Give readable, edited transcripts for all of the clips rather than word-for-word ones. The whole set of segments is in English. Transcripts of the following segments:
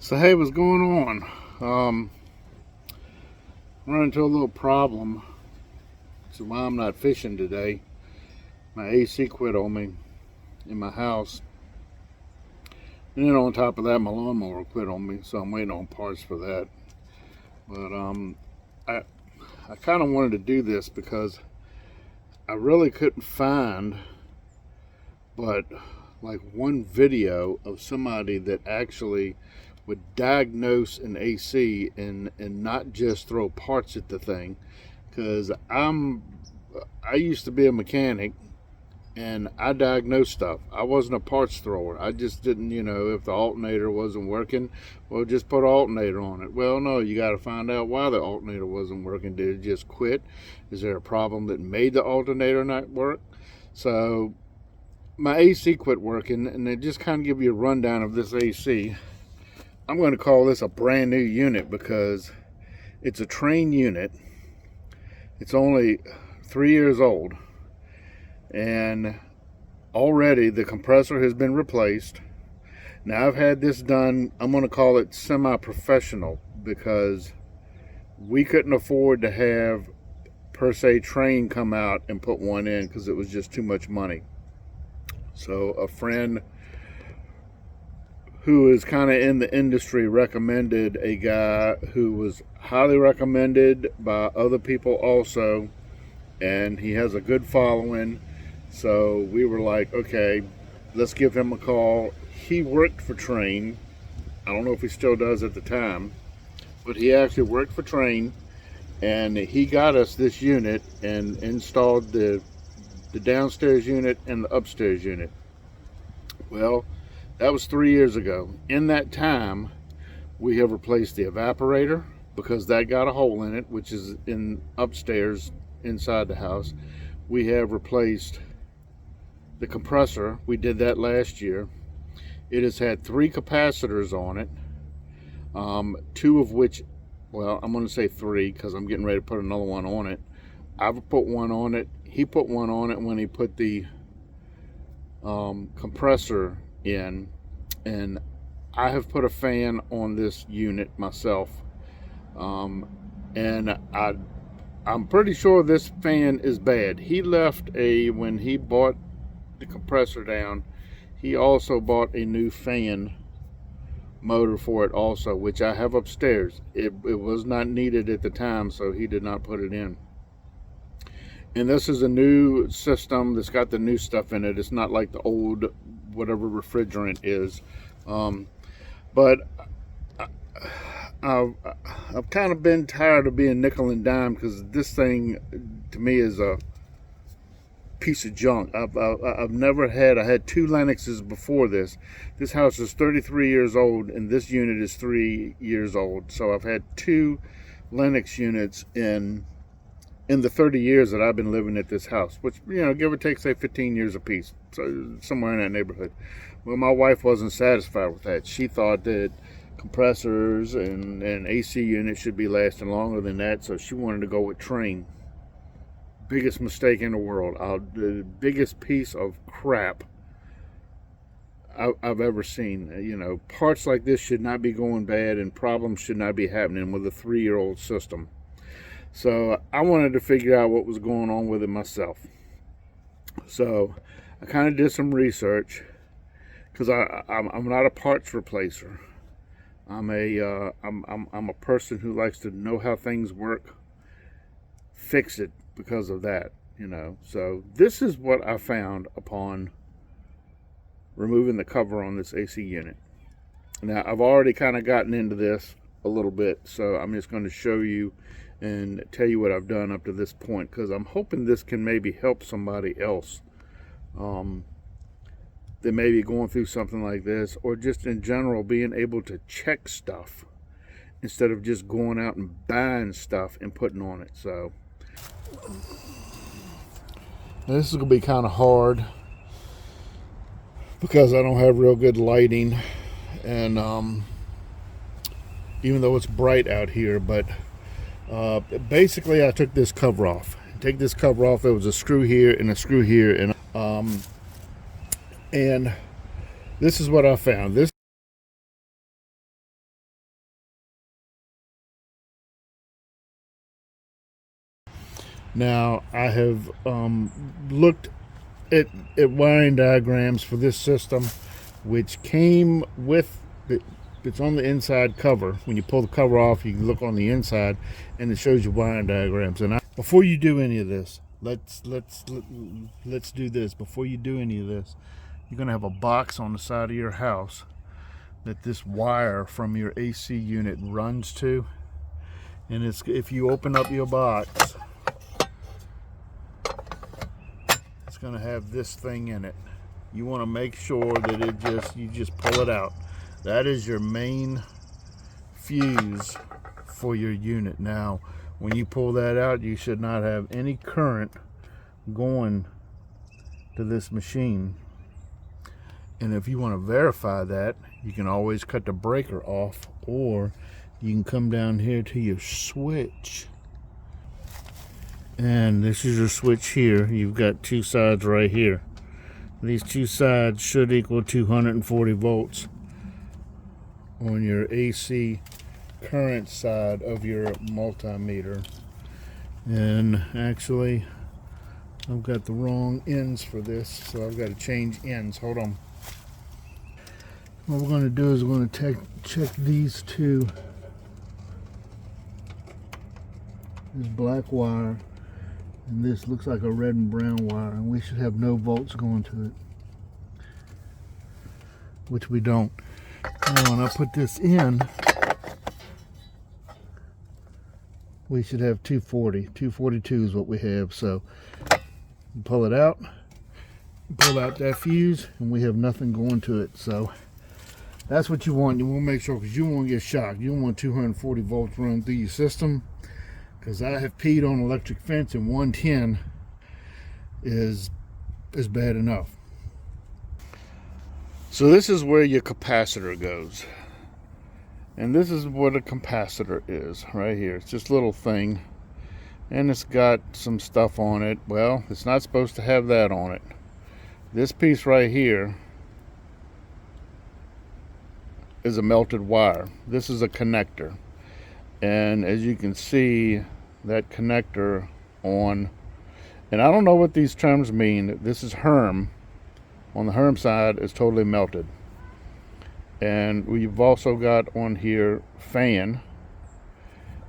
So hey, what's going on? Run into a little problem. So why I'm not fishing today. My AC quit on me in my house. And then on top of that, my lawnmower quit on me, so I'm waiting on parts for that. But I I kind of wanted to do this because I really couldn't find but like one video of somebody that actually would diagnose an AC and not just throw parts at the thing. Because I used to be a mechanic and I diagnosed stuff. I wasn't a parts thrower. I just didn't, if the alternator wasn't working, well, just put an alternator on it. Well, no, you got to find out why the alternator wasn't working. Did it just quit? Is there a problem that made the alternator not work? So my AC quit working, and they just kind of give you a rundown of this AC. I'm going to call this a brand new unit because it's a Trane unit. It's only 3 years old, and already the compressor has been replaced. Now I've had this done, I'm going to call it semi-professional, because we couldn't afford to have per se Trane come out and put one in because it was just too much money. So a friend who is kind of in the industry recommended a guy who was highly recommended by other people also, and he has a good following. So we were like, okay, let's give him a call. He worked for Trane. I don't know if he still does at the time, but he actually worked for Trane, and he got us this unit and installed the downstairs unit and the upstairs unit. Well, that was 3 years ago. In that time, we have replaced the evaporator because that got a hole in it, which is in upstairs inside the house. We have replaced the compressor. We did that last year. It has had 3 capacitors on it, 2 of which, well, I'm going to say 3 because I'm getting ready to put another one on it. I've put one on it. He put one on it when he put the compressor in, and I have put a fan on this unit myself, and I'm pretty sure this fan is bad. He left when he bought the compressor down, he also bought a new fan motor for it also, which I have upstairs. It was not needed at the time, so he did not put it in. And this is a new system that's got the new stuff in it. It's not like the old whatever refrigerant is. But I've kind of been tired of being nickel and dime, because this thing to me is a piece of junk. I've never had, I had 2 Lennoxes before this. This house is 33 years old and this unit is 3 years old. So I've had 2 Lennox units in the 30 years that I've been living at this house, which, give or take, say 15 years apiece, so somewhere in that neighborhood. Well, my wife wasn't satisfied with that. She thought that compressors and AC units should be lasting longer than that, so she wanted to go with Trane. Biggest mistake in the world. The biggest piece of crap I've ever seen. Parts like this should not be going bad, and problems should not be happening with a 3-year-old system. So I wanted to figure out what was going on with it myself. So I kind of did some research, because I'm not a parts replacer. I'm a person who likes to know how things work, fix it because of that. So this is what I found upon removing the cover on this AC unit. Now I've already kind of gotten into this a little bit, so I'm just going to show you and tell you what I've done up to this point, because I'm hoping this can maybe help somebody else that may be going through something like this, or just in general being able to check stuff instead of just going out and buying stuff and putting on it. So this is going to be kind of hard because I don't have real good lighting, and even though it's bright out here, but basically I took this cover off. Take this cover off, there was a screw here and a screw here, and this is what I found. This Now I have looked at wiring diagrams for this system, which came with it's on the inside cover. When you pull the cover off, you can look on the inside, and it shows you wiring diagrams. And before you do any of this, let's do this. Before you do any of this, you're gonna have a box on the side of your house that this wire from your AC unit runs to, and it's, if you open up your box, it's going to have this thing in it. You want to make sure that you just pull it out. That is your main fuse for your unit. Now when you pull that out, you should not have any current going to this machine. And if you want to verify that, you can always cut the breaker off, or you can come down here to your switch. And this is your switch here. You've got two sides right here. These two sides should equal 240 volts on your AC current side of your multimeter. And actually, I've got the wrong ends for this, so I've got to change ends. Hold on. What we're going to do is we're going to check these two. This black wire, and this looks like a red and brown wire, and we should have no volts going to it, which we don't. Now when I put this in, we should have 240. 242 is what we have. So pull it out, pull out that fuse, and we have nothing going to it. So that's what you want. You want to make sure, because you don't want to get shocked. You don't want 240 volts running through your system, because I have peed on electric fence, and 110 is bad enough. So this is where your capacitor goes. And this is what a capacitor is right here. It's this little thing, and it's got some stuff on it. Well, it's not supposed to have that on it. This piece right here is a melted wire. This is a connector, and as you can see, that connector on, and I don't know what these terms mean. This is Herm. On the Herm side is totally melted. And we've also got on here fan,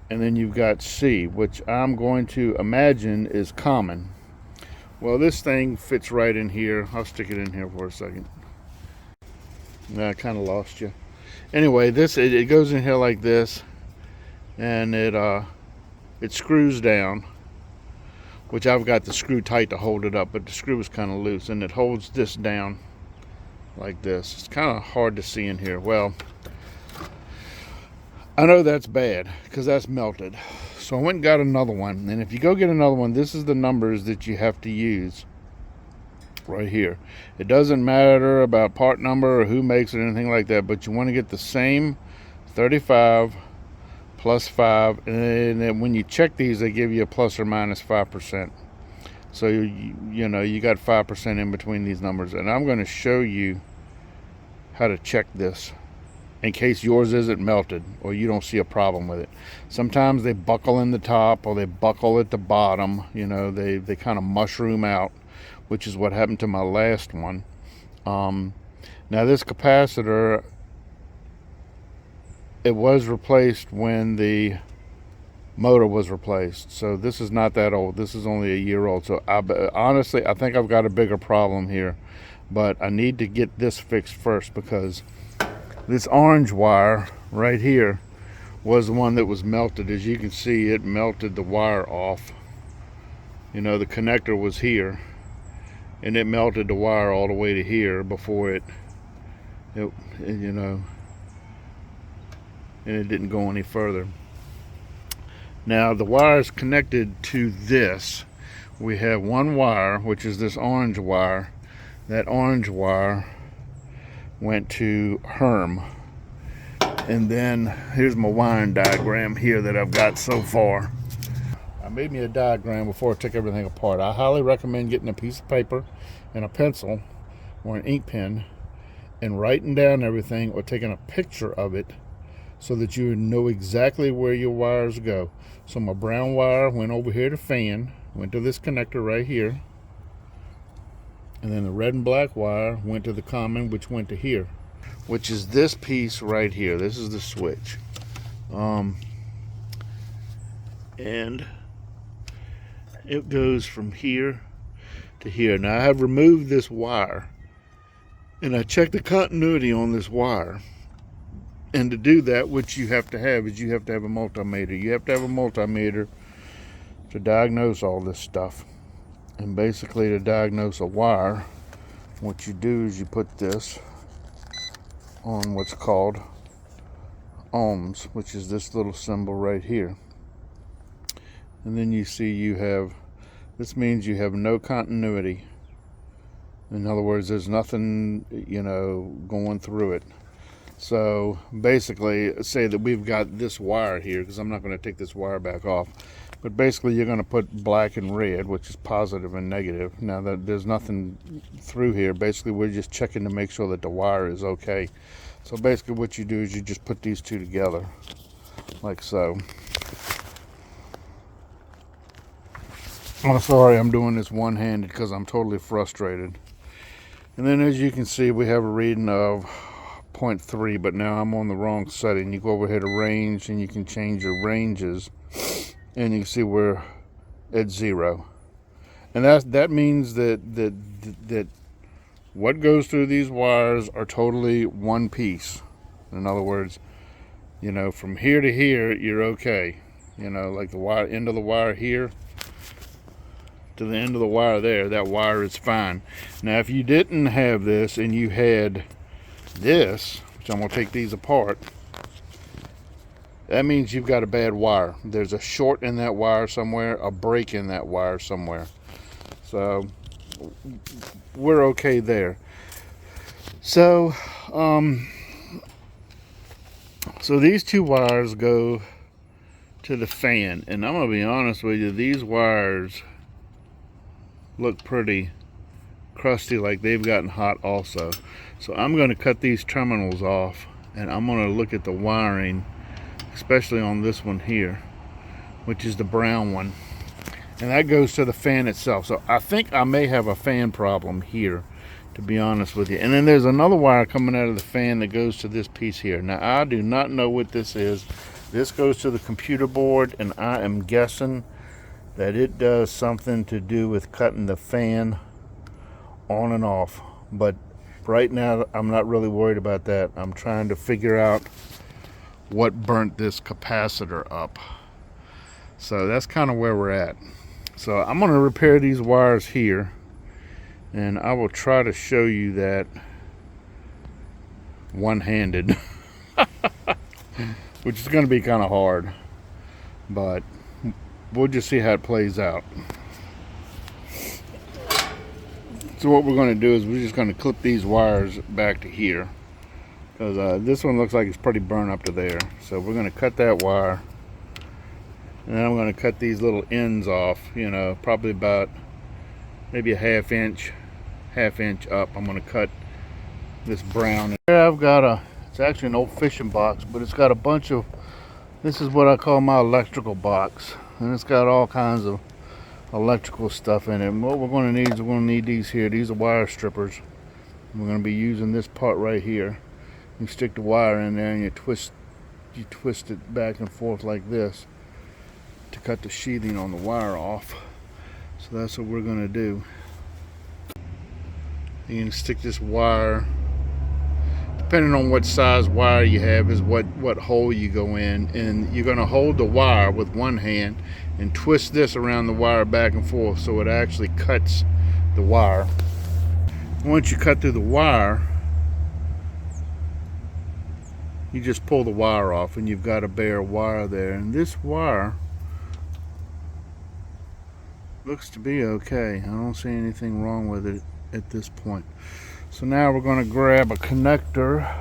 and then you've got C, which I'm going to imagine is common. Well, this thing fits right in here. I'll stick it in here for a second. I kind of lost you. Anyway, it goes in here like this, and it screws down, which I've got the screw tight to hold it up, but the screw is kind of loose, and it holds this down like this. It's kind of hard to see in here. Well, I know that's bad because that's melted. So I went and got another one, and if you go get another one, this is the numbers that you have to use right here. It doesn't matter about part number or who makes it or anything like that, but you want to get the same 35 plus 5, and then when you check these, they give you a plus or minus 5%. So you know you got 5% in between these numbers, and I'm going to show you how to check this in case yours isn't melted or you don't see a problem with it. Sometimes they buckle in the top or they buckle at the bottom. You know, they kind of mushroom out, which is what happened to my last one. Now this capacitor, it was replaced when the motor was replaced, so this is not that old. This is only a year old. So honestly, I think I've got a bigger problem here, but I need to get this fixed first, because this orange wire right here was the one that was melted. As you can see, it melted the wire off. You know, the connector was here, and it melted the wire all the way to here before it you know, and it didn't go any further. Now the wire is connected to this. We have one wire, which is this orange wire. That orange wire went to Herm. And then here's my wiring diagram here that I've got so far. I made me a diagram before I took everything apart. I highly recommend getting a piece of paper and a pencil or an ink pen and writing down everything, or taking a picture of it, so that you know exactly where your wires go. So my brown wire went over here to fan, went to this connector right here, and then the red and black wire went to the common, which went to here, which is this piece right here. This is the switch. And it goes from here to here. Now I have removed this wire and I checked the continuity on this wire. And to do that, what you have to have is you have to have a multimeter. You have to have a multimeter to diagnose all this stuff. And basically, to diagnose a wire, what you do is you put this on what's called ohms, which is this little symbol right here. And then you see you have, this means you have no continuity. In other words, there's nothing, going through it. So basically, say that we've got this wire here, because I'm not going to take this wire back off, but basically you're going to put black and red, which is positive and negative. Now that there's nothing through here, basically we're just checking to make sure that the wire is okay. So basically what you do is you just put these two together, like so. I'm sorry I'm doing this one-handed because I'm totally frustrated. And then as you can see, we have a reading of 0.3, but now I'm on the wrong setting. You go over here to range and you can change your ranges, and you can see we're at 0. And that means that what goes through these wires are totally one piece. In other words, from here to here you're okay. Like the wire, end of the wire here to the end of the wire there, that wire is fine. Now if you didn't have this and you had this, which I'm going to take these apart, that means you've got a bad wire. There's a short in that wire somewhere, a break in that wire somewhere. So we're okay there. So so these two wires go to the fan, and I'm going to be honest with you, these wires look pretty crusty, like they've gotten hot also. So I'm going to cut these terminals off, and I'm going to look at the wiring, especially on this one here, which is the brown one, and that goes to the fan itself. So I think I may have a fan problem here, to be honest with you. And then there's another wire coming out of the fan that goes to this piece here. Now I do not know what this is. This goes to the computer board, and I am guessing that it does something to do with cutting the fan on and off. But right now I'm not really worried about that. I'm trying to figure out what burnt this capacitor up. So that's kind of where we're at. So I'm going to repair these wires here, and I will try to show you that one-handed, which is going to be kind of hard, but we'll just see how it plays out. So what we're going to do is we're just going to clip these wires back to here, because this one looks like it's pretty burnt up to there. So we're going to cut that wire, and then I'm going to cut these little ends off, probably about maybe a half inch up. I'm going to cut this brown. Here I've got it's actually an old fishing box, but it's got a bunch of, this is what I call my electrical box, and it's got all kinds of electrical stuff in it. And what we're going to need is we're going to need these here. These are wire strippers. We're going to be using this part right here. You stick the wire in there and you twist it back and forth like this to cut the sheathing on the wire off. So that's what we're going to do. You can stick this wire, depending on what size wire you have, is what hole you go in, and you're going to hold the wire with one hand and twist this around the wire back and forth so it actually cuts the wire. Once you cut through the wire, you just pull the wire off and you've got a bare wire there. And this wire looks to be okay. I don't see anything wrong with it at this point. So now we're going to grab a connector,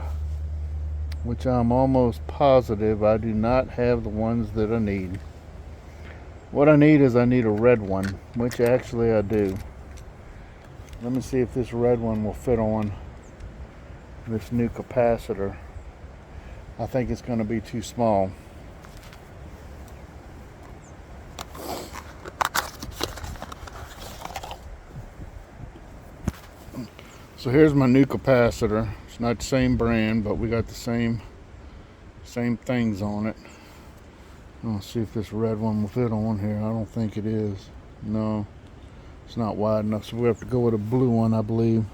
which I'm almost positive I do not have the ones that I need. What I need is I need a red one, which actually I do. Let me see if this red one will fit on this new capacitor. I think it's going to be too small. So here's my new capacitor. It's not the same brand, but we got the same things on it. Let's see if this red one will fit on here. I don't think it is. No, it's not wide enough, so we have to go with a blue one, I believe.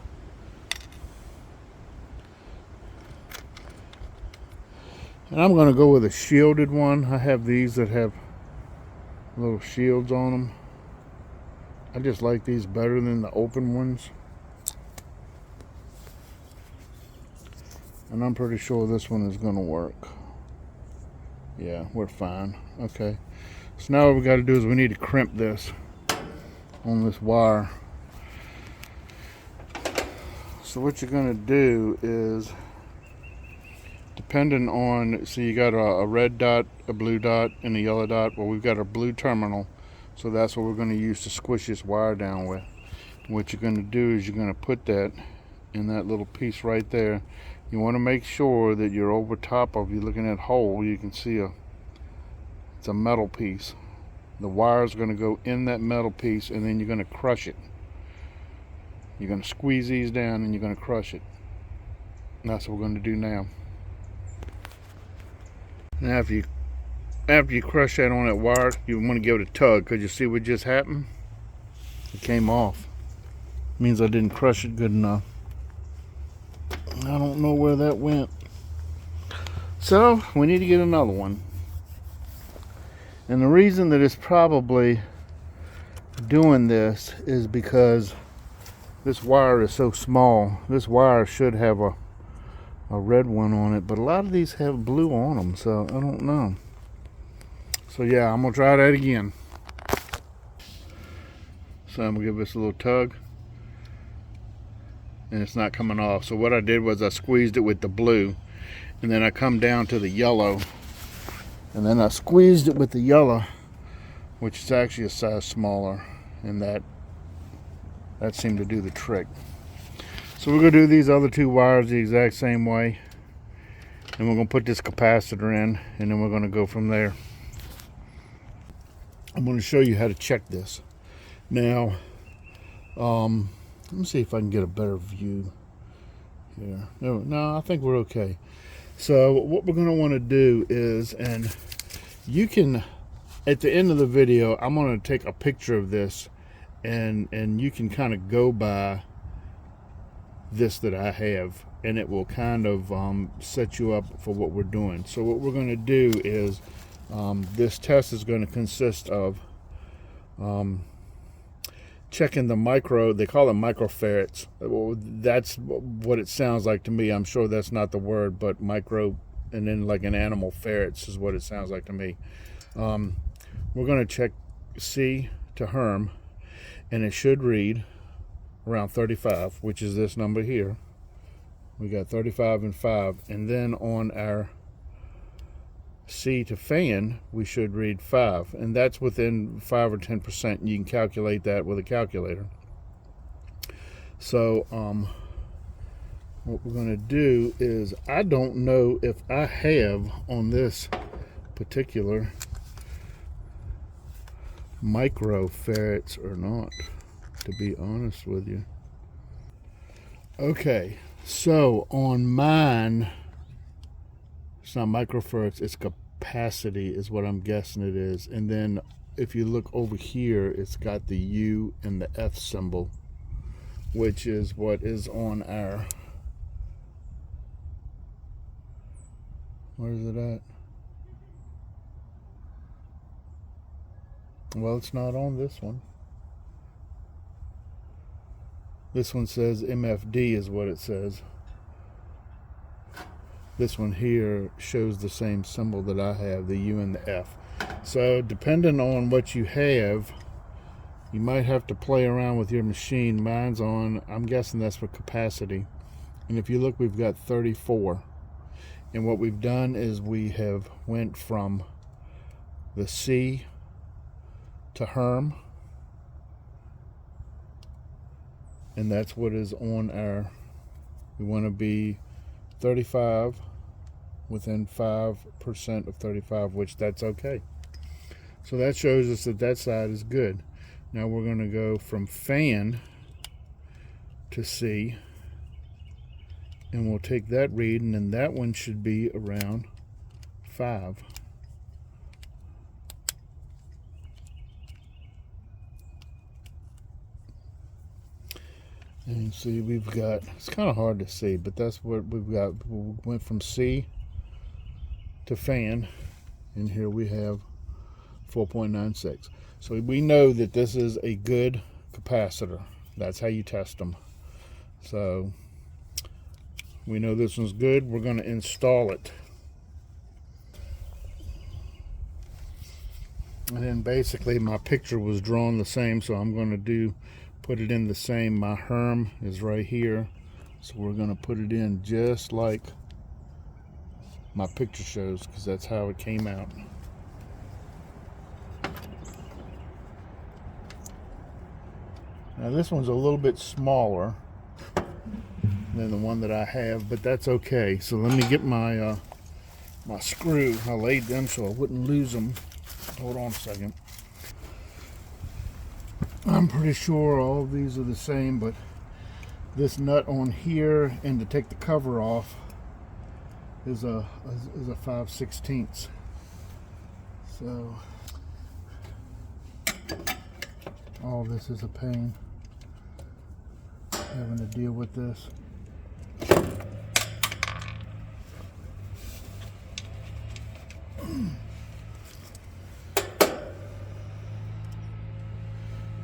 And I'm going to go with a shielded one. I have these that have little shields on them. I just like these better than the open ones. And I'm pretty sure this one is going to work. Yeah, we're fine. Okay. So now what we got to do is we need to crimp this on this wire. So what you're going to do is, depending on, so you got a red dot, a blue dot, and a yellow dot. Well, we've got a blue terminal, so that's what we're going to use to squish this wire down with. What you're going to do is you're going to put that in that little piece right there. You want to make sure that you're over top of, you're looking at hole, you can see it's a metal piece. The wire is going to go in that metal piece, and then you're going to crush it. You're going to squeeze these down and you're going to crush it. And that's what we're going to do now. Now after you crush that on that wire, you want to give it a tug, because you see what just happened? It came off. It means I didn't crush it good enough. I don't know where that went. So we need to get another one. And the reason that it's probably doing this is because this wire is so small. This wire should have a red one on it, but a lot of these have blue on them, so I don't know. So yeah, I'm gonna try that again. So I'm gonna give this a little tug, and it's not coming off. So what I did was I squeezed it with the blue, and then I come down to the yellow, and then I squeezed it with the yellow, which is actually a size smaller, and that seemed to do the trick. So we're gonna do these other two wires the exact same way, and we're gonna put this capacitor in, and then we're gonna go from there. I'm gonna show you how to check this. Now, let me see if I can get a better view here. No, I think we're okay. So what we're going to want to do is, and you can, at the end of the video, I'm going to take a picture of this, and you can kind of go by this that I have, and it will kind of set you up for what we're doing. So what we're going to do is, this test is going to consist of checking the micro, they call them microfarads. Well, that's what it sounds like to me. I'm sure that's not the word, but micro, and then like an animal, farads is what it sounds like to me. We're going to check C to Herm, and it should read around 35, which is this number here. We got 35 and 5, and then on our C to fan, we should read 5, and that's within 5 or 10%. You can calculate that with a calculator. So what we're going to do is, I don't know if I have on this particular microfarads or not, to be honest with you. Okay, so on mine, it's not microfarads, it's capacity is what I'm guessing it is. And then if you look over here, it's got the U and the F symbol, which is what is on our, where is it at? Well, it's not on this one. This one says MFD is what it says. This one here shows the same symbol that I have, the U and the F. So depending on what you have, you might have to play around with your machine. Mine's on, I'm guessing that's for capacity. And if you look, we've got 34. And what we've done is we have went from the C to Herm. And that's what is on our, we want to be 35 within 5% of 35, which that's okay. So that shows us that that side is good. Now we're going to go from fan to C, and we'll take that reading, and that one should be around 5. And you see we've got, it's kind of hard to see, but that's what we've got. We went from C to fan, and here we have 4.96. So we know that this is a good capacitor. That's how you test them. So we know this one's good. We're going to install it. And then basically my picture was drawn the same, so I'm going to put it in the same. My Herm is right here, so we're going to put it in just like my picture shows, because that's how it came out. Now this one's a little bit smaller than the one that I have, but that's okay. So let me get my my screw. I laid them so I wouldn't lose them. Hold on a second. I'm pretty sure all of these are the same, but this nut on here and to take the cover off is a 5/16. So all this is a pain, having to deal with this.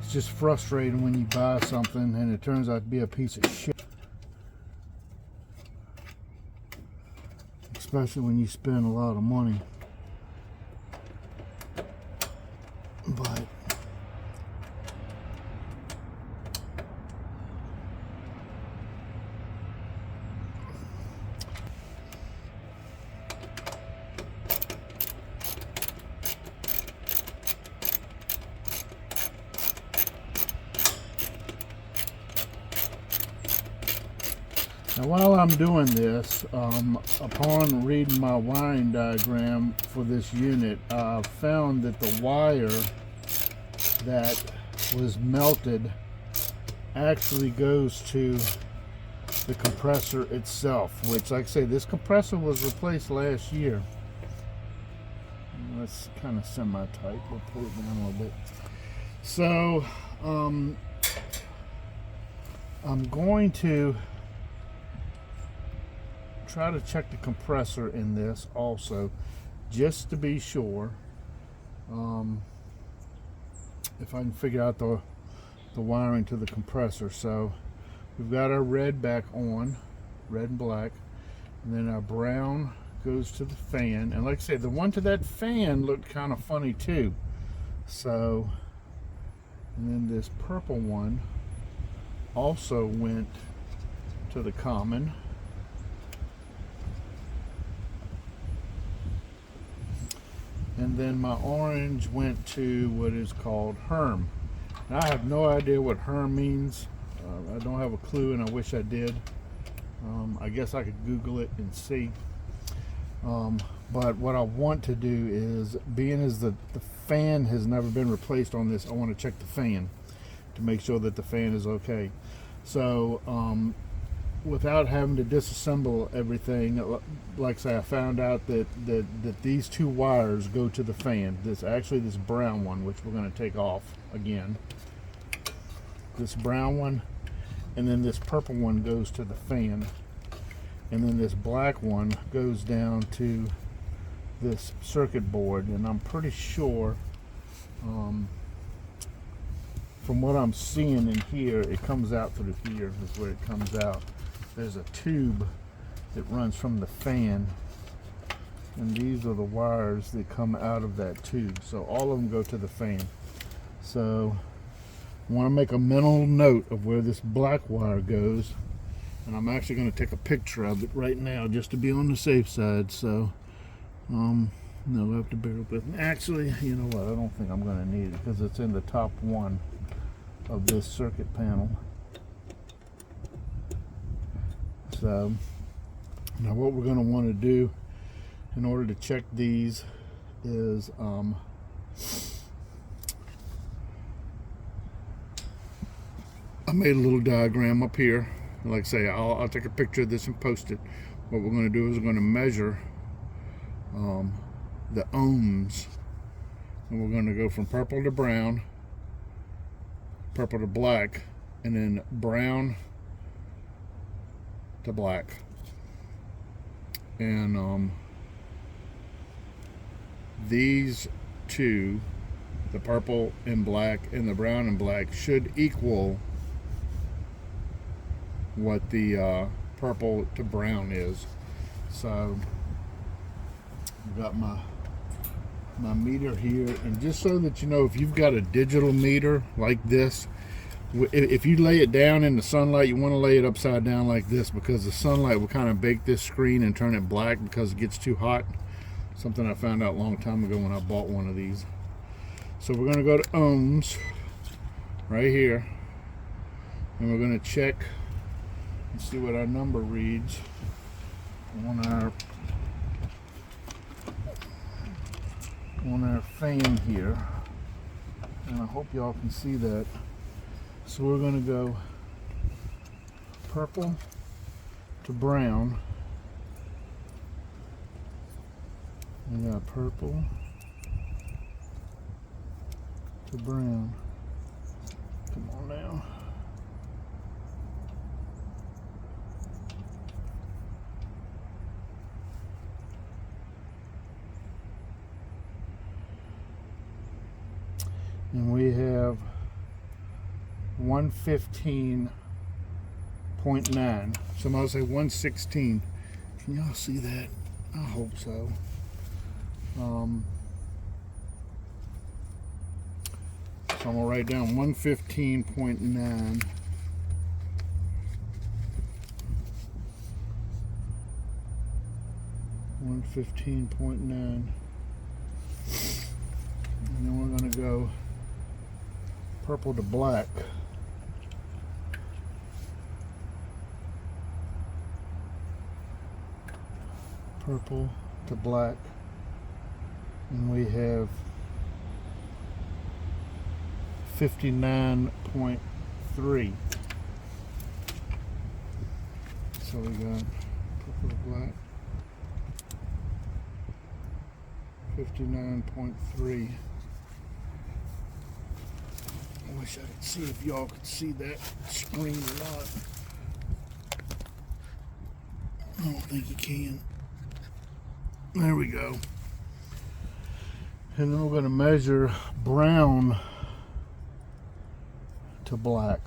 It's just frustrating when you buy something and it turns out to be a piece of shit. Especially when you spend a lot of money. But now, while I'm doing this, upon reading my wiring diagram for this unit, I found that the wire that was melted actually goes to the compressor itself, which, like I say, this compressor was replaced last year. That's kind of semi-tight. We'll pull it down a little bit. So, I'm going to try to check the compressor in this also, just to be sure, if I can figure out the wiring to the compressor. So we've got our red back on, red and black, and then our brown goes to the fan. And like I said, the one to that fan looked kind of funny too. So, and then this purple one also went to the common. And then my orange went to what is called Herm. Now, I have no idea what Herm means. I don't have a clue, and I wish I did. I guess I could Google it and see. But what I want to do is, being as the fan has never been replaced on this, I want to check the fan to make sure that the fan is okay. So without having to disassemble everything, like I say, I found out that these two wires go to the fan. This brown one, which we're going to take off again. This brown one, and then this purple one goes to the fan, and then this black one goes down to this circuit board. And I'm pretty sure, from what I'm seeing in here, it comes out through here is where it comes out. There's a tube that runs from the fan, and these are the wires that come out of that tube. So all of them go to the fan. So I want to make a mental note of where this black wire goes, and I'm actually going to take a picture of it right now just to be on the safe side. So no, I have to bear with me. Actually, you know what, I don't think I'm going to need it because it's in the top one of this circuit panel. So now what we're going to want to do in order to check these is I made a little diagram up here. Like I say, I'll take a picture of this and post it. What we're going to do is we're going to measure the ohms, and we're going to go from purple to brown, purple to black, and then brown to black. And these two, the purple and black and the brown and black, should equal what the purple to brown is. So I've got my meter here, and just so that you know, if you've got a digital meter like this, if you lay it down in the sunlight, you want to lay it upside down like this, because the sunlight will kind of bake this screen and turn it black because it gets too hot. Something I found out a long time ago when I bought one of these. So we're going to go to ohms right here, and we're going to check and see what our number reads on our fan here. And I hope y'all can see that. So we're going to go purple to brown. We got purple to brown. Come on now. And we have 115.9. Somebody say 116. Can y'all see that? I hope so. So I'm gonna write down 115.9. And then we're gonna go purple to black. Purple to black. And we have 59.3. So we got purple to black. 59.3. I wish I could see if y'all could see that screen or not. I don't think you can. There we go. And then we're going to measure brown to black.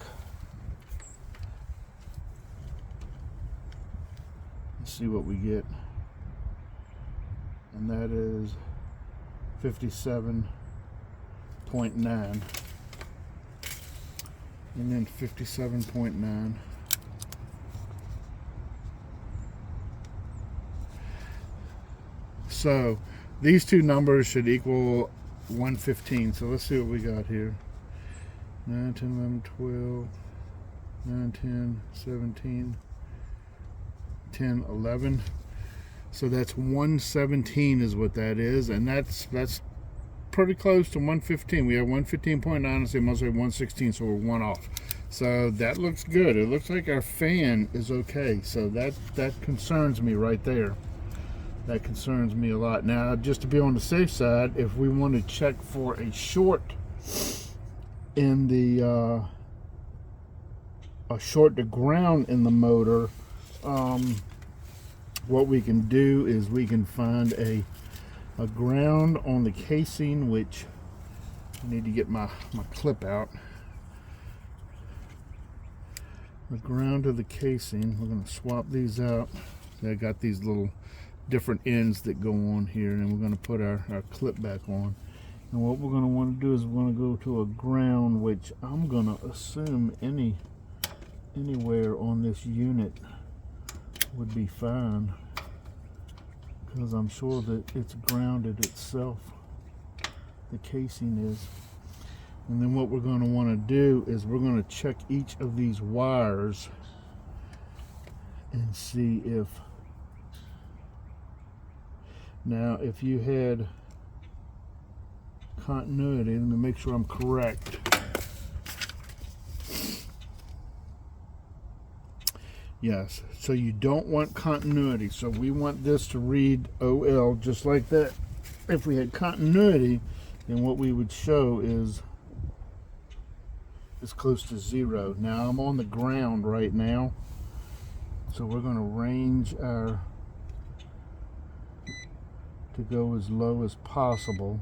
Let's see what we get. And that is 57.9. And then 57.9. So these two numbers should equal 115. So let's see what we got here. 9, 10, 11, 12, 9, 10, 17, 10, 11. So that's 117 is what that is, and that's pretty close to 115. We have 115.9, and say must say 116, so we're one off. So that looks good. It looks like our fan is okay. So that concerns me right there. That concerns me a lot. Now, just to be on the safe side, if we want to check for a short in the a short to ground in the motor, what we can do is we can find a ground on the casing, which I need to get my clip out. The ground of the casing, we're going to swap these out. I got these little different ends that go on here, and we're going to put our clip back on. And what we're going to want to do is we're going to go to a ground, which I'm going to assume anywhere on this unit would be fine, because I'm sure that it's grounded itself, the casing is. And then what we're going to want to do is we're going to check each of these wires and see if Now, if you had continuity, let me make sure I'm correct. Yes, so you don't want continuity. So we want this to read OL just like that. If we had continuity, then what we would show is close to 0. Now I'm on the ground right now, so we're going to range our to go as low as possible.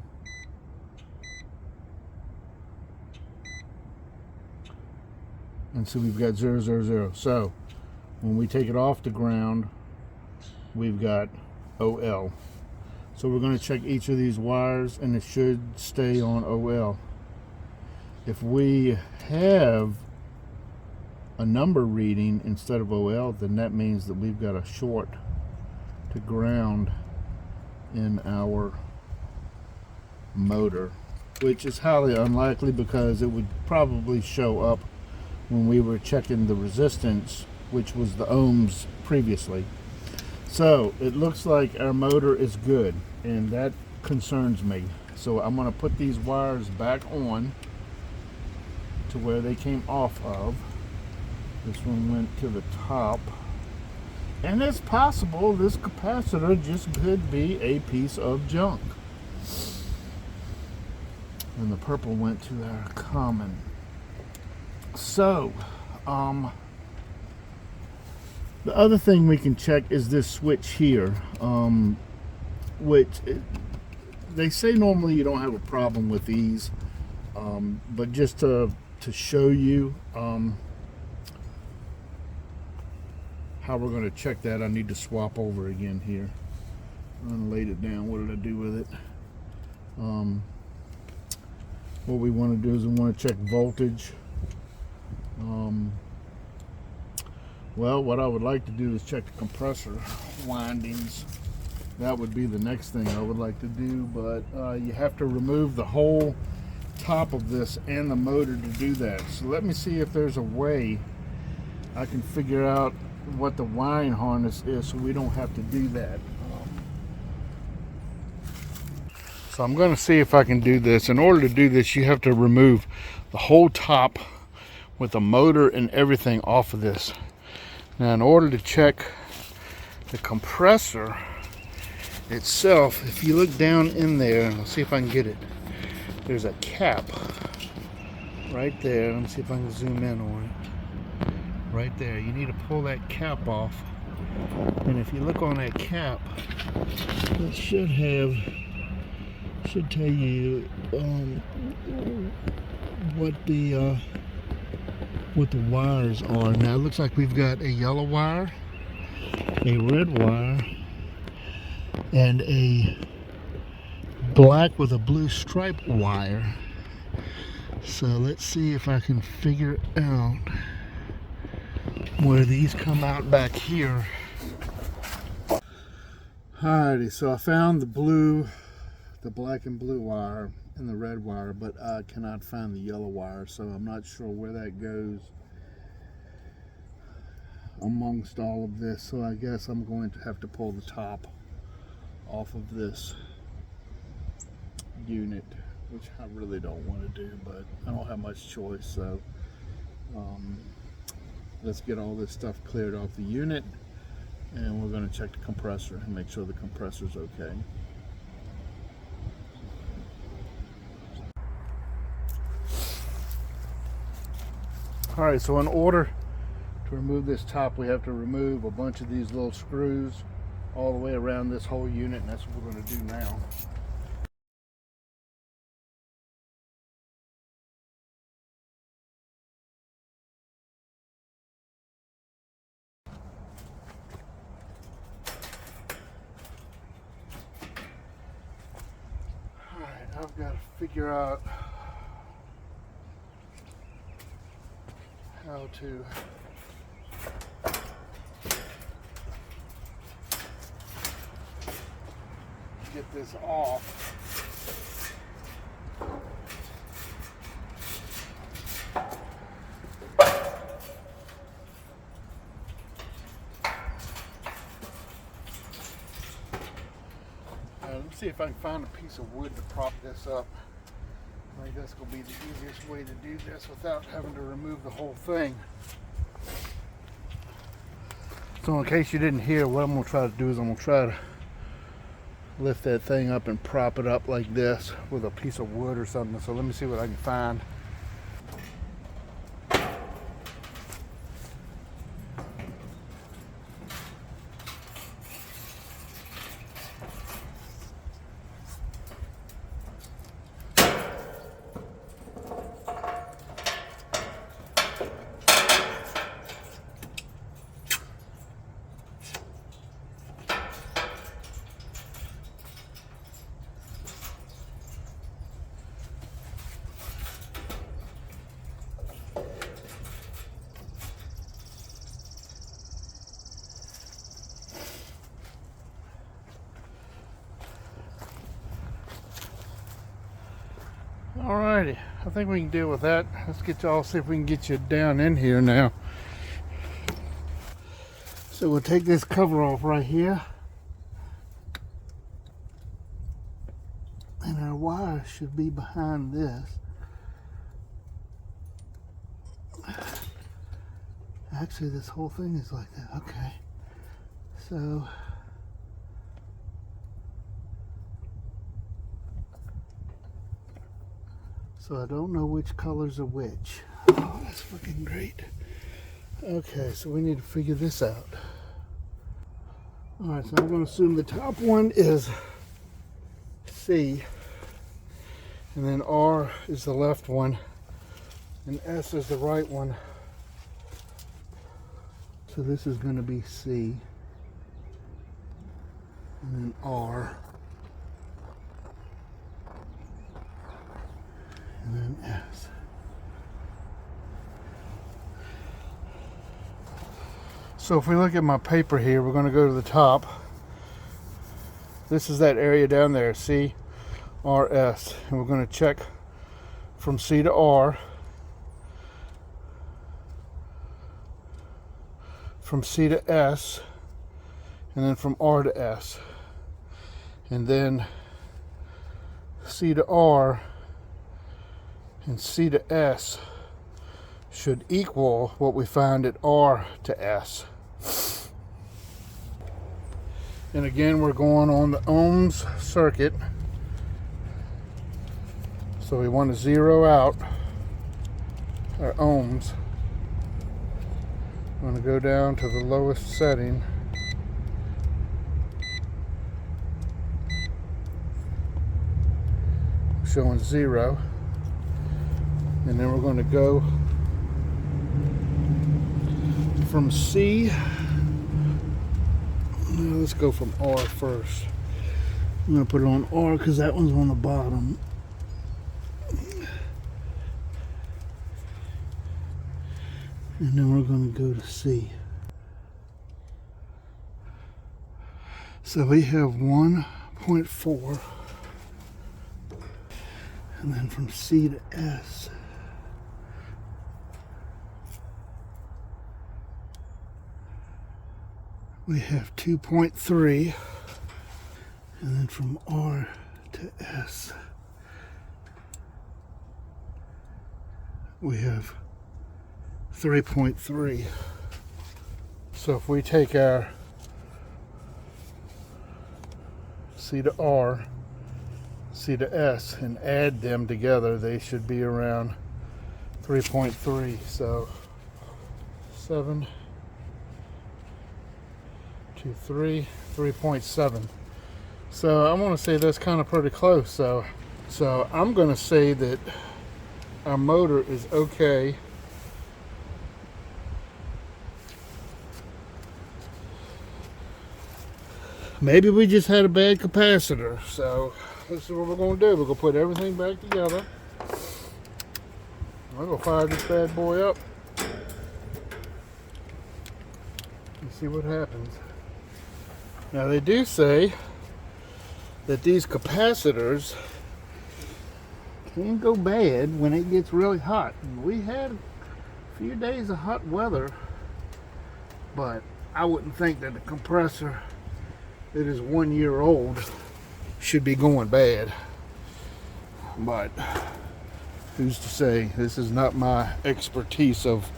And so we've got 0, 0, 0. So when we take it off the ground, we've got OL. So we're going to check each of these wires, and it should stay on OL. If we have a number reading instead of OL, then that means that we've got a short to ground in our motor, which is highly unlikely because it would probably show up when we were checking the resistance, which was the ohms previously. So it looks like our motor is good, and that concerns me. So I'm going to put these wires back on to where they came off of. This one went to the top, and it's possible this capacitor just could be a piece of junk. And the purple went to our common. So the other thing we can check is this switch here, which they say normally you don't have a problem with these, but just to show you how we're going to check that, I need to swap over again here. I laid it down. What did I do with it? What we want to do is we want to check voltage. Well, what I would like to do is check the compressor windings. That would be the next thing I would like to do, but you have to remove the whole top of this and the motor to do that. So let me see if there's a way I can figure out what the wiring harness is so we don't have to do that. So I'm going to see if I can do this. In order to do this, you have to remove the whole top with the motor and everything off of this. Now, in order to check the compressor itself, if you look down in there, let's see if I can get it. There's a cap right there. Let me see if I can zoom in on it. Right there. You need to pull that cap off. And if you look on that cap, it should tell you what the wires are. Now it looks like we've got a yellow wire, a red wire, and a black with a blue stripe wire. So let's see if I can figure out where these come out back here. Alrighty, so I found the black and blue wire and the red wire, but I cannot find the yellow wire, so I'm not sure where that goes amongst all of this. So I guess I'm going to have to pull the top off of this unit, which I really don't want to do, but I don't have much choice. So let's get all this stuff cleared off the unit, and we're going to check the compressor and make sure the compressor's okay. Alright, so in order to remove this top, we have to remove a bunch of these little screws all the way around this whole unit, and that's what we're going to do now. Alright, I've got to figure out how to get this off. Let me see if I can find a piece of wood to prop this up. I think that's going to be the easiest way to do this without having to remove the whole thing. So in case you didn't hear, what I'm going to try to do is I'm going to try to lift that thing up and prop it up like this with a piece of wood or something. So let me see what I can find. Alrighty, I think we can deal with that. Let's get y'all, see if we can get you down in here now. So we'll take this cover off right here. And our wire should be behind this. Actually, this whole thing is like that. Okay. So I don't know which colors are which. Oh, that's fucking great. Okay, so we need to figure this out. Alright, so I'm going to assume the top one is C, and then R is the left one, and S is the right one. So this is going to be C, and then R, and then S. So if we look at my paper here, we're going to go to the top. This is that area down there, C, R, S. And we're going to check from C to R, from C to S, and then from R to S. And then C to R and C to S should equal what we find at R to S. And again, we're going on the ohms circuit. So we want to zero out our ohms. I'm going to go down to the lowest setting. Showing 0. And then we're going to go from C. Let's go from R first. I'm going to put it on R because that one's on the bottom. And then we're going to go to C. So we have 1.4. And then from C to S. We have 2.3, and then from R to S, we have 3.3. So if we take our C to R, C to S, and add them together, they should be around 3.3. So 7, 2, 3, 3.7. So I'm going to say that's kind of pretty close. So I'm going to say that our motor is okay. Maybe we just had a bad capacitor. So this is what we're going to do. We're going to put everything back together. I'm going to fire this bad boy up and see what happens. Now they do say that these capacitors can go bad when it gets really hot. We had a few days of hot weather, but I wouldn't think that the compressor that is 1 year old should be going bad. But who's to say? This is not my expertise of.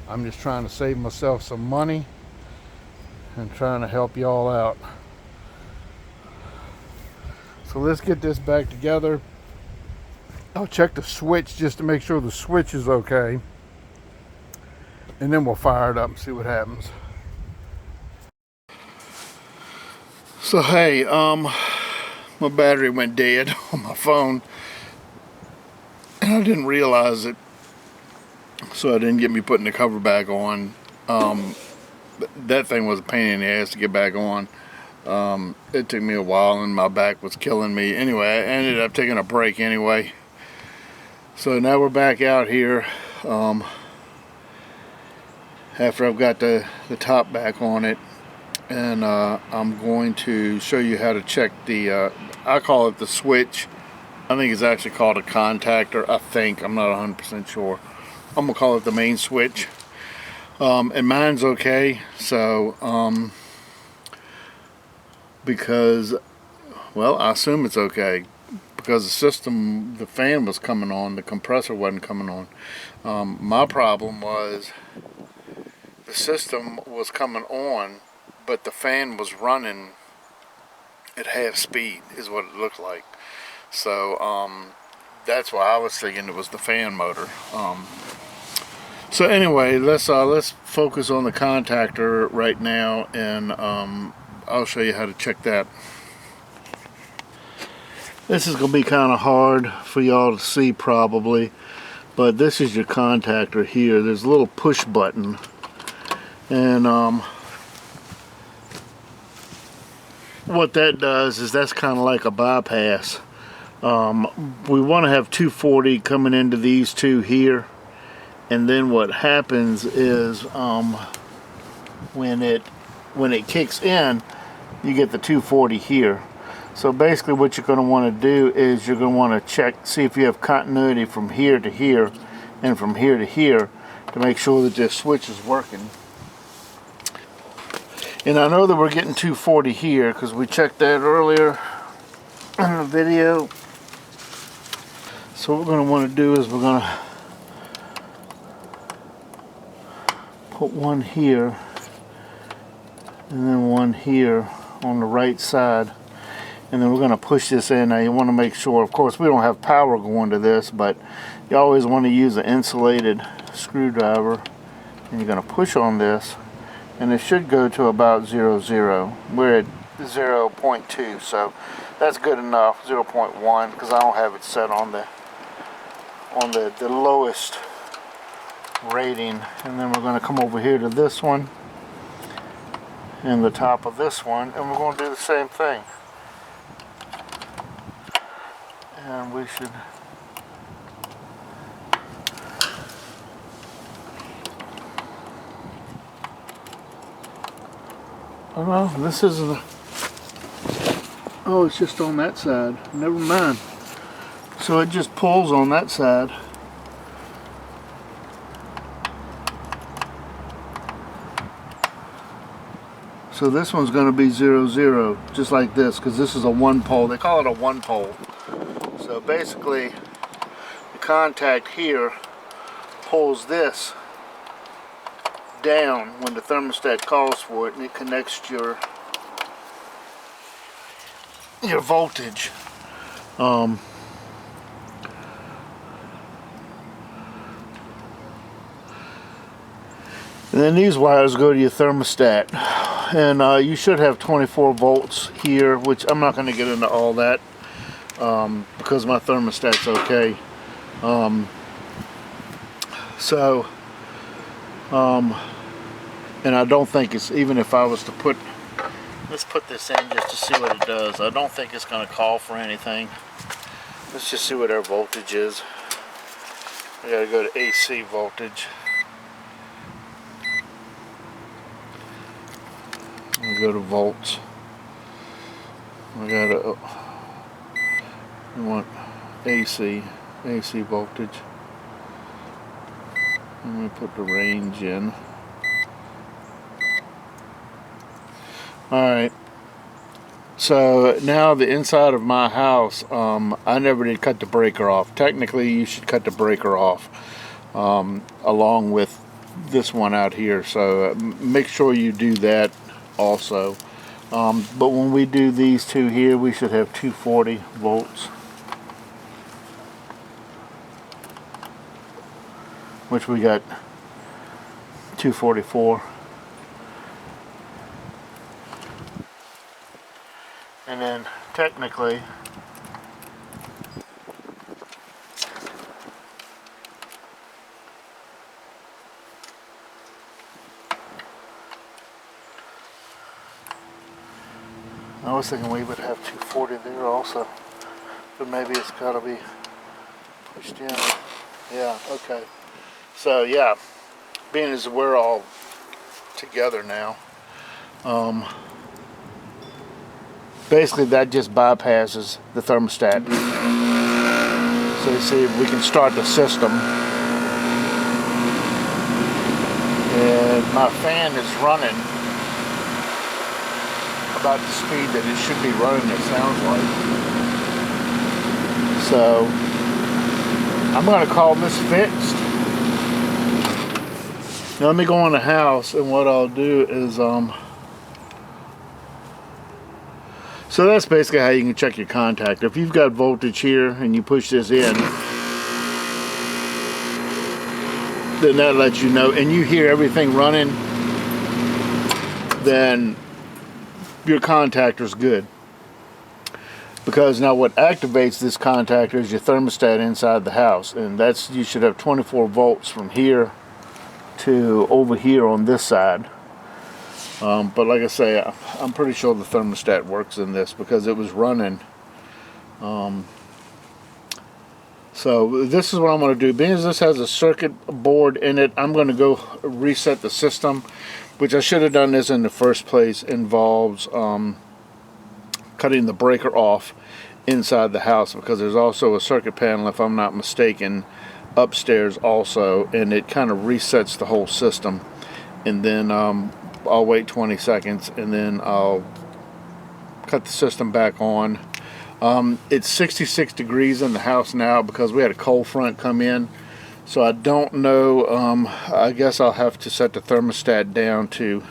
I'm just trying to save myself some money and trying to help y'all out. So let's get this back together. I'll check the switch just to make sure the switch is okay. And then we'll fire it up and see what happens. So hey, my battery went dead on my phone. And I didn't realize it. So it didn't get me putting the cover back on. That thing was a pain in the ass to get back on. It took me a while and my back was killing me. Anyway, I ended up taking a break anyway. So now we're back out here. After I've got the top back on it. And I'm going to show you how to check the, I call it the switch. I think it's actually called a contactor. I think, I'm not 100% sure. I'm gonna call it the main switch. And mine's okay, so because, well, I assume it's okay because the system, the fan was coming on, the compressor wasn't coming on. My problem was the system was coming on, but the fan was running at half speed is what it looked like. So that's why I was thinking it was the fan motor. So anyway, let's focus on the contactor right now, and I'll show you how to check that. This is gonna be kind of hard for y'all to see probably, but this is your contactor here. There's a little push button, and what that does is that's kind of like a bypass. We want to have 240 coming into these two here. And then what happens is when it kicks in, you get the 240 here. So basically what you're going to want to do is you're going to want to check, see if you have continuity from here to here and from here to here to make sure that this switch is working. And I know that we're getting 240 here because we checked that earlier in the video. So what we're going to want to do is we're going to put one here and then one here on the right side, and then we're going to push this in. Now you want to make sure, of course we don't have power going to this, but you always want to use an insulated screwdriver, and you're going to push on this and it should go to about 0.0. We're at 0.2, so that's good enough. 0.1 because I don't have it set on the lowest rating. And then we're going to come over here to this one and the top of this one, and we're going to do the same thing, and we should oh no, this isn't oh, it's just on that side. Never mind. So it just pulls on that side. So this one's going to be 0.0, just like this, because this is a one pole. They call it a one pole. So basically, the contact here pulls this down when the thermostat calls for it, and it connects your voltage. And then these wires go to your thermostat, and you should have 24 volts here, which I'm not going to get into all that because my thermostat's okay. And I don't think it's, even if I was to put, let's put this in just to see what it does. I don't think it's going to call for anything. Let's just see what our voltage is. I got to go to AC voltage. I'll go to volts. I want AC voltage. I'm going to put the range in. Alright, so now the inside of my house, I never did cut the breaker off. Technically you should cut the breaker off along with this one out here, so make sure you do that also. But when we do these two here, we should have 240 volts, which we got 244. And then technically I was thinking we would have 240 there also, but maybe it's got to be pushed in. Yeah, okay. So yeah, being as we're all together now, basically that just bypasses the thermostat. So you see, we can start the system, and my fan is running about the speed that it should be running, it sounds like. So I'm going to call this fixed. Now let me go in the house, and what I'll do is so that's basically how you can check your contactor. If you've got voltage here and you push this in, then that lets you know, and you hear everything running, then your contactor's good. Because now what activates this contactor is your thermostat inside the house, and that's, you should have 24 volts from here to over here on this side. But like I say, I'm pretty sure the thermostat works in this because it was running. So this is what I'm going to do. Being as this has a circuit board in it, I'm going to go reset the system, which I should have done this in the first place. Involves cutting the breaker off inside the house, because there's also a circuit panel, if I'm not mistaken, upstairs also, and it kind of resets the whole system. And then I'll wait 20 seconds and then I'll cut the system back on. It's 66 degrees in the house now because we had a cold front come in, so I don't know. I guess I'll have to set the thermostat down to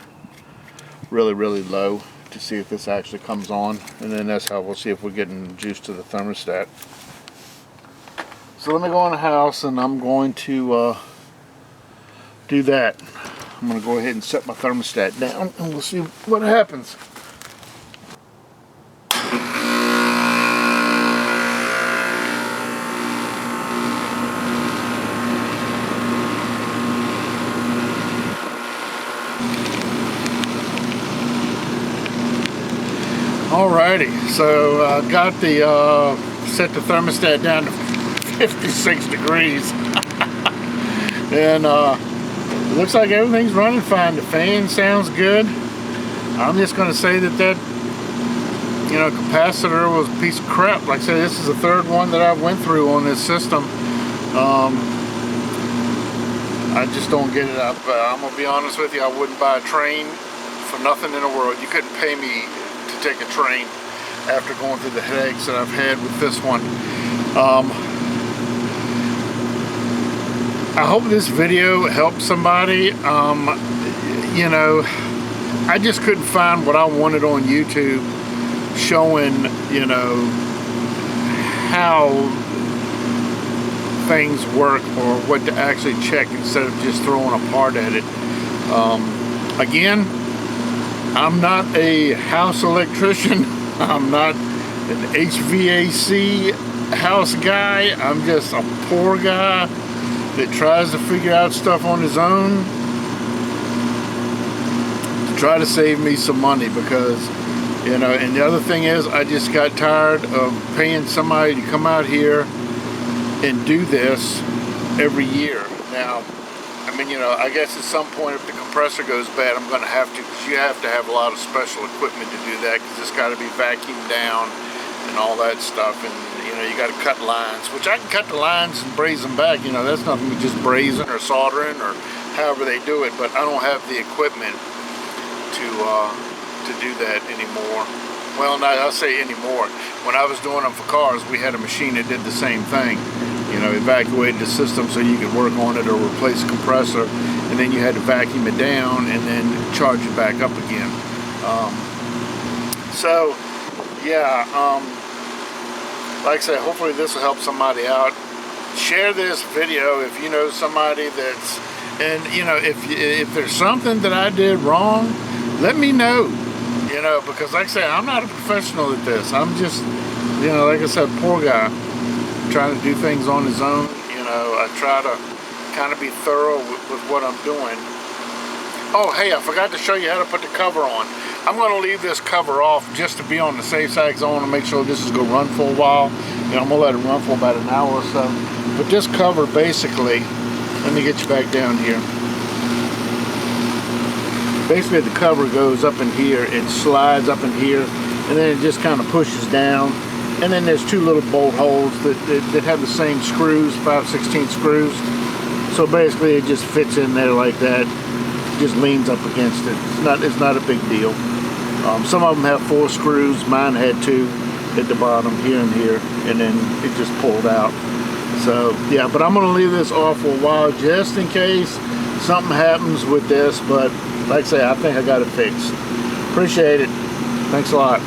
really low to see if this actually comes on, and then that's how we'll see if we're getting juice to the thermostat. So let me go in the house and I'm going to do that. I'm going to go ahead and set my thermostat down and we'll see what happens. Alrighty, so I got the set the thermostat down to 56 degrees and it looks like everything's running fine. The fan sounds good. I'm just going to say that capacitor was a piece of crap. Like I said, this is the third one that I went through on this system. I just don't get it up. I'm going to be honest with you, I wouldn't buy a train for nothing in the world. You couldn't pay me to take a train after going through the headaches that I've had with this one. I hope this video helps somebody. I just couldn't find what I wanted on YouTube showing, how things work or what to actually check instead of just throwing a part at it. Again, I'm not a house electrician. I'm not an HVAC house guy. I'm just a poor guy that tries to figure out stuff on his own to try to save me some money, because and the other thing is, I just got tired of paying somebody to come out here and do this every year. Now, I guess at some point if the compressor goes bad, I'm going to have to, because you have to have a lot of special equipment to do that, because it's got to be vacuumed down and all that stuff, and you got to cut lines, which I can cut the lines and braze them back. That's nothing but just brazing or soldering or however they do it, but I don't have the equipment to to do that anymore. Well, not I'll say anymore. When I was doing them for cars, we had a machine that did the same thing. You know, evacuated the system so you could work on it or replace a compressor, and then you had to vacuum it down and then charge it back up again. So yeah, like I said, hopefully this will help somebody out. Share this video if you know somebody that's, and you know, if there's something that I did wrong, let me know. You know, because like I say, I'm not a professional at this. I'm just, you know, like I said, poor guy, trying to do things on his own. You know, I try to kind of be thorough with what I'm doing. Oh, hey, I forgot to show you how to put the cover on. I'm going to leave this cover off just to be on the safe side, because I want to make sure this is going to run for a while. You know, I'm going to let it run for about an hour or so. But this cover basically, let me get you back down here. Basically, the cover goes up in here, it slides up in here, and then it just kind of pushes down. And then there's two little bolt holes that have the same screws, 5/16 screws. So basically, it just fits in there like that. Just leans up against it. It's not a big deal. Some of them have 4 screws. Mine had 2 at the bottom, here and here, and then it just pulled out. So yeah, but I'm gonna leave this off for a while just in case something happens with this. But like I say, I think I got it fixed. Appreciate it. Thanks a lot.